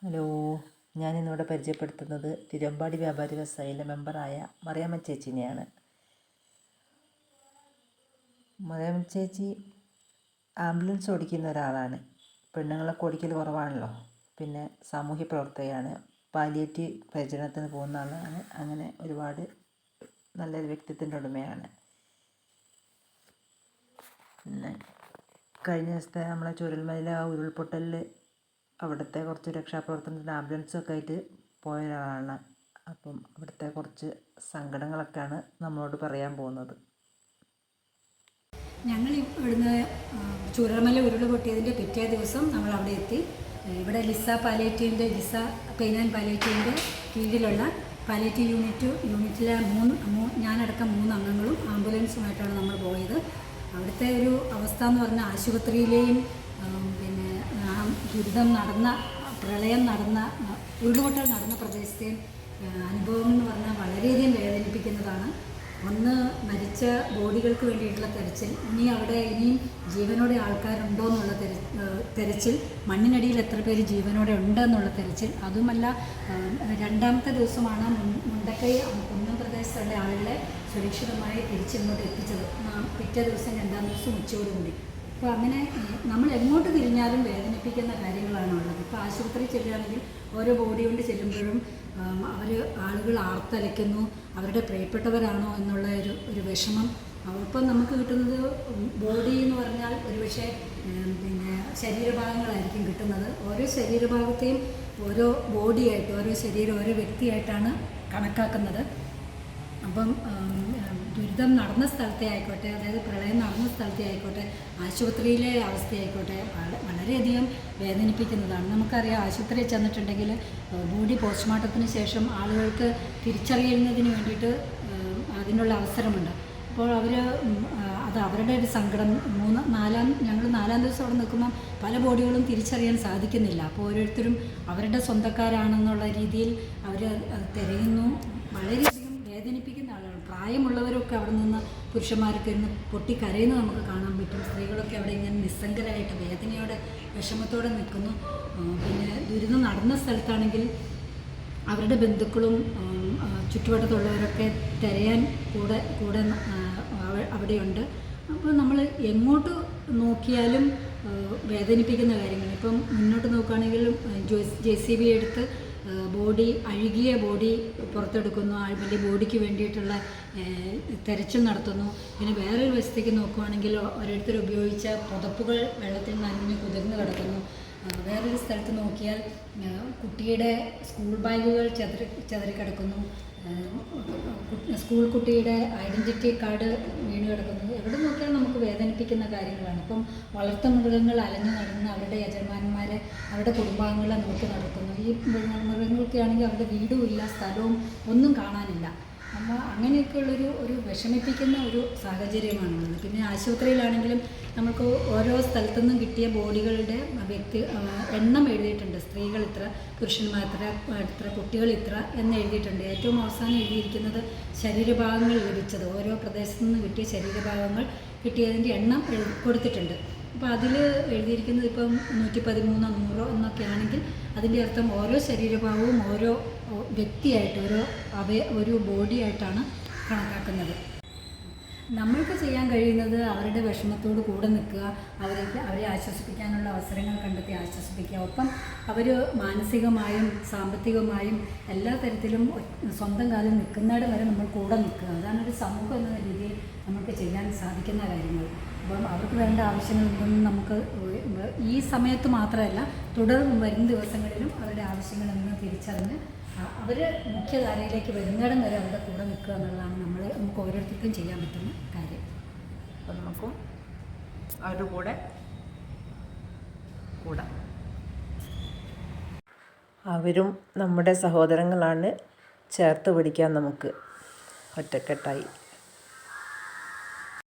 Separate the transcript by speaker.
Speaker 1: Hello, ഞാനിന്നിവിടെ പരിചയപ്പെടുത്തുന്നത് തിരുവമ്പാടി വ്യാപാരി വ്യവസായിയിലെ മെമ്പറായ മറിയാമ്മ ചേച്ചീനെയാണ്. മറിയാമ്മ ചേച്ചി ആംബുലൻസ് ഓടിക്കുന്ന ഒരാളാണ്. പെണ്ണുങ്ങളൊക്കെ ഓടിക്കൽ കുറവാണല്ലോ. പിന്നെ സാമൂഹ്യ പ്രവർത്തകയാണ്, പാലിയേറ്റീവ് പരിചരണത്തിന് പോകുന്ന ആളാണ്. അങ്ങനെ ഒരുപാട് നല്ലൊരു വ്യക്തിത്വത്തിൻ്റെ ഉടമയാണ്. പിന്നെ കഴിഞ്ഞ ദിവസത്തെ നമ്മളെ ചൂരൽമലയിലെ ആ ഉരുൾപൊട്ടലിൽ അവിടുത്തെ കുറച്ച് രക്ഷാപ്രവർത്തനത്തിന് ആംബുലൻസൊക്കെ ആയിട്ട് പോയ ഒരാളാണ്. അപ്പം അവിടുത്തെ കുറച്ച് സങ്കടങ്ങളൊക്കെയാണ് നമ്മളോട് പറയാൻ പോകുന്നത്.
Speaker 2: ഞങ്ങൾ ഇവിടുന്ന് ചൂരൽമല ഉരുൾ പൊട്ടിയതിൻ്റെ പിറ്റേ ദിവസം നമ്മൾ അവിടെ എത്തി. ഇവിടെ ലിസ പെയിൻ ആൻഡ് പാലിയേറ്റീവിൻ്റെ കീഴിലുള്ള പാലിയേറ്റീവ് യൂണിറ്റിലെ ഞാനടക്കം 3 അംഗങ്ങളും ആംബുലൻസുമായിട്ടാണ് നമ്മൾ പോയത്. അവിടുത്തെ ഒരു അവസ്ഥ എന്ന് പറഞ്ഞാൽ ആശുപത്രിയിലെയും പിന്നെ ദുരിതം നടന്ന പ്രളയം നടന്ന ഉരുൾപൊട്ടൽ നടന്ന പ്രദേശത്തെയും അനുഭവം എന്ന് പറഞ്ഞാൽ വളരെയധികം വേദനിപ്പിക്കുന്നതാണ്. ഒന്ന്, മരിച്ച ബോഡികൾക്ക് വേണ്ടിയിട്ടുള്ള തെരച്ചിൽ, ഇനിയും ജീവനോടെ ആൾക്കാരുണ്ടോ എന്നുള്ള തെരച്ചിൽ, മണ്ണിനടിയിൽ എത്ര പേര് ജീവനോടെ ഉണ്ടെന്നുള്ള തെരച്ചിൽ. അതുമല്ല, രണ്ടാമത്തെ ദിവസമാണ് മുണ്ടക്കൈ കുന്നം പ്രദേശത്തുള്ള ആളുകളെ സുരക്ഷിതമായി തിരിച്ചിങ്ങോട്ട് എത്തിച്ചത്. പിറ്റേ ദിവസം 2-ാം ദിവസം ഉച്ചയോടുകൂടി. അപ്പോൾ അങ്ങനെ നമ്മൾ എങ്ങോട്ട് തിരിഞ്ഞാലും വേദനിപ്പിക്കുന്ന കാര്യങ്ങളാണുള്ളത്. ഇപ്പോൾ ആശുപത്രി ചെല്ലുകയാണെങ്കിൽ ഓരോ ബോഡി കൊണ്ട് ചെല്ലുമ്പോഴും ആളുകൾ ആർത്തലയ്ക്കുന്നു, അവരുടെ പ്രിയപ്പെട്ടവരാണോ എന്നുള്ള ഒരു വിഷമം. ഇപ്പം നമുക്ക് കിട്ടുന്നത് ബോഡി എന്ന് പറഞ്ഞാൽ ഒരുപക്ഷെ പിന്നെ ശരീരഭാഗങ്ങളായിരിക്കും കിട്ടുന്നത്. ഓരോ ശരീരഭാഗത്തെയും ഓരോ ബോഡിയായിട്ട്, ഓരോ വ്യക്തിയായിട്ടാണ് കണക്കാക്കുന്നത്. അപ്പം ദുരിതം നടന്ന സ്ഥലത്തെ ആയിക്കോട്ടെ, അതായത് പ്രളയം നടന്ന സ്ഥലത്തെ ആയിക്കോട്ടെ, ആശുപത്രിയിലെ അവസ്ഥയായിക്കോട്ടെ, വളരെയധികം വേദനിപ്പിക്കുന്നതാണ്. നമുക്കറിയാം, ആശുപത്രിയിൽ ചെന്നിട്ടുണ്ടെങ്കിൽ ബോഡി പോസ്റ്റ്മോർട്ടത്തിന് ശേഷം ആളുകൾക്ക് തിരിച്ചറിയുന്നതിന് വേണ്ടിയിട്ട് അതിനുള്ള അവസരമുണ്ട്. അപ്പോൾ അത് അവരുടെ ഒരു സങ്കടം. ഞങ്ങൾ 4-ാം ദിവസം അവിടെ നിൽക്കുമ്പം പല ബോഡികളും തിരിച്ചറിയാൻ സാധിക്കുന്നില്ല. അപ്പോൾ ഓരോരുത്തരും അവരുടെ സ്വന്തക്കാരാണെന്നുള്ള രീതിയിൽ അവർ അത് തിരയുന്നു. വളരെയധികം വേദനിപ്പിക്കുന്ന ആളുകൾ, പ്രായമുള്ളവരൊക്കെ അവിടെ നിന്ന്, പുരുഷന്മാരൊക്കെ ഇന്ന് പൊട്ടിക്കരയുന്നത് നമുക്ക് കാണാൻ പറ്റും. സ്ത്രീകളൊക്കെ അവിടെ ഇങ്ങനെ നിസ്സംഗരായിട്ട് വേദനയോടെ വിഷമത്തോടെ നിൽക്കുന്നു. പിന്നെ ദുരിതം നടന്ന സ്ഥലത്താണെങ്കിൽ അവരുടെ ബന്ധുക്കളും ചുറ്റുവട്ടത്തുള്ളവരൊക്കെ തിരയാൻ കൂടെ അവിടെയുണ്ട്. അപ്പോൾ നമ്മൾ എങ്ങോട്ട് നോക്കിയാലും വേദനിപ്പിക്കുന്ന കാര്യങ്ങൾ. ഇപ്പം മുന്നോട്ട് നോക്കുകയാണെങ്കിലും JCB എടുത്ത് അഴുകിയ ബോഡി പുറത്തെടുക്കുന്നു, വലിയ ബോഡിക്ക് വേണ്ടിയിട്ടുള്ള തെരച്ചിൽ നടത്തുന്നു. പിന്നെ വേറൊരു വശത്തേക്ക് നോക്കുകയാണെങ്കിൽ ഓരോരുത്തർ ഉപയോഗിച്ച പുതപ്പുകൾ വെള്ളത്തിൽ നനഞ്ഞ് കുതിർന്ന് കിടക്കുന്നു. വേറൊരു സ്ഥലത്ത് നോക്കിയാൽ കുട്ടിയുടെ സ്കൂൾ ബാഗുകൾ ചെതറിക്കിടക്കുന്നു. സ്കൂൾ കുട്ടിയുടെ ഐഡൻറ്റിറ്റി കാർഡ് വീണ് കിടക്കുന്നത്. എവിടെ നോക്കിയാലും നമുക്ക് വേദനിപ്പിക്കുന്ന കാര്യങ്ങളാണ്. ഇപ്പം വളർത്തുമൃഗങ്ങൾ അലഞ്ഞു നടന്ന് അവരുടെ യജമാനന്മാരെ, അവരുടെ കുടുംബാംഗങ്ങളെ നോക്കി നടക്കുന്നു. ഈ മൃഗങ്ങൾക്ക് ആണെങ്കിൽ അവരുടെ വീടും ഇല്ല, സ്ഥലവും ഒന്നും കാണാനില്ല. അപ്പോൾ അങ്ങനെയൊക്കെയുള്ളൊരു വിഷമിപ്പിക്കുന്ന ഒരു സാഹചര്യമാണുള്ളത്. പിന്നെ ആശുപത്രിയിലാണെങ്കിലും നമുക്ക് ഓരോ സ്ഥലത്തുനിന്നും കിട്ടിയ ബോഡികളുടെ എണ്ണം എഴുതിയിട്ടുണ്ട്. സ്ത്രീകൾ ഇത്ര, പുരുഷന്മാർ ഇത്ര, കുട്ടികൾ ഇത്ര എന്ന് എഴുതിയിട്ടുണ്ട്. ഏറ്റവും അവസാനം എഴുതിയിരിക്കുന്നത് ശരീരഭാഗങ്ങൾ ലഭിച്ചത്, ഓരോ പ്രദേശത്തു നിന്ന് കിട്ടിയ ശരീരഭാഗങ്ങൾ കിട്ടിയതിൻ്റെ എണ്ണം കൊടുത്തിട്ടുണ്ട്. അപ്പോൾ അതിൽ എഴുതിയിരിക്കുന്നത് ഇപ്പം 113, 100 എന്നൊക്കെ ആണെങ്കിൽ അതിൻ്റെ അർത്ഥം ഓരോ ശരീരഭാഗവും ഓരോ വ്യക്തിയായിട്ട്, ഒരു ബോഡിയായിട്ടാണ് കണക്കാക്കുന്നത്. നമ്മൾക്ക് ചെയ്യാൻ കഴിയുന്നത് അവരുടെ വിഷമത്തോട് കൂടെ നിൽക്കുക, അവരെ ആശ്വസിപ്പിക്കാനുള്ള അവസരങ്ങൾ കണ്ടെത്തി ആശ്വസിപ്പിക്കുക. ഒപ്പം അവർ മാനസികമായും സാമ്പത്തികമായും എല്ലാ തരത്തിലും സ്വന്തം കാലിൽ നിൽക്കുന്നിടം വരെ നമ്മൾ കൂടെ നിൽക്കുക. അതാണ് ഒരു സമൂഹം എന്ന രീതിയിൽ നമുക്ക് ചെയ്യാൻ സാധിക്കുന്ന കാര്യങ്ങൾ. അപ്പം അവർക്ക് വേണ്ട ആവശ്യങ്ങളൊന്നും നമുക്ക് ഈ സമയത്ത് മാത്രമല്ല, വരും ദിവസങ്ങളിലും അവരുടെ ആവശ്യങ്ങളെന്ന് തിരിച്ചറിഞ്ഞ് അവർ മുഖ്യധാരയിലേക്ക് വരുന്നിടം വരെ അവരുടെ കൂടെ നിൽക്കുക എന്നുള്ളതാണ് നമുക്ക് ഓരോരുത്തർക്കും ചെയ്യാൻ പറ്റുന്ന കാര്യം.
Speaker 1: അപ്പോൾ നമുക്കും അവരുടെ കൂടെ കൂടാം. അവരും നമ്മുടെ സഹോദരങ്ങളാണ്. ചേർത്ത് പിടിക്കാൻ നമുക്ക് ഒറ്റക്കെട്ടായി.